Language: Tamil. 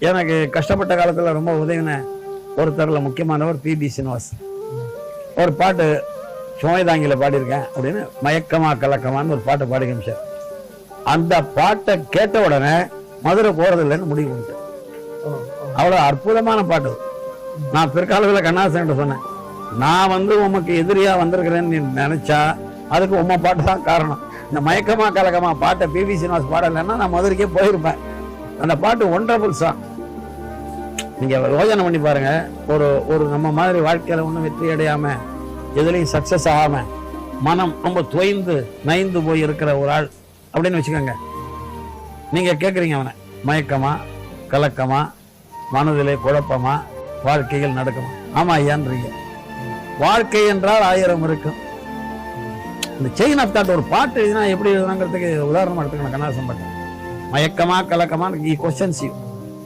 எனக்கு கஷ்டப்பட்ட காலத்தில் ரொம்ப உதவின ஒருத்தரில் முக்கியமானவர் பிபி சீனிவாஸ். ஒரு பாட்டு சுமைதாங்கியில் பாடியிருக்கேன் அப்படின்னு மயக்கமா கலக்கமான்னு ஒரு பாட்டை பாடி காமிச்சார். அந்த பாட்டை கேட்ட உடனே மதுரை போறதில்லைன்னு முடிவு பண்ணிட்டேன். அவ்வளோ அற்புதமான பாட்டு. நான் பிற்காலத்தில் கண்ணாசன் சொன்னேன், நான் உமக்கு எதிரியா வந்திருக்கிறேன்னு நீ நினைச்சா அதுக்கு உமா பாட்டு தான் காரணம். இந்த மயக்கமா கலக்கமா பாட்டை பிபி சீனிவாஸ் பாடலைன்னா நான் மதுரைக்கே போயிருப்பேன். அந்த பாட்டு ஒண்டர்ஃபுல் சாங். நீங்க யோசனை பண்ணி பாருங்க. ஒரு நம்ம மாதிரி வாழ்க்கையில ஒன்றும் வெற்றி அடையாம எதுலையும் சக்சஸ் ஆகாம மனம் ரொம்ப தொய்ந்து நைந்து போய் இருக்கிற ஒரு ஆள் அப்படின்னு வச்சுக்கோங்க. நீங்க கேட்குறீங்க அவனை மயக்கமா கலக்கமா மனதிலே குழப்பமா வாழ்க்கைகள் நடக்குமா? ஆமா ஐயான்றீங்க. வாழ்க்கை என்றால் 1000 இருக்கும். இந்த செயின் ஆஃப் தாட் ஒரு பாட்டு எழுதினா எப்படி எழுதுனாங்கிறதுக்கு உதாரணமா எடுத்துக்கணும். கண்ணாசன் பாட்டு மயக்கமா கலக்கமா கொஸ்டின்ஸ் யூ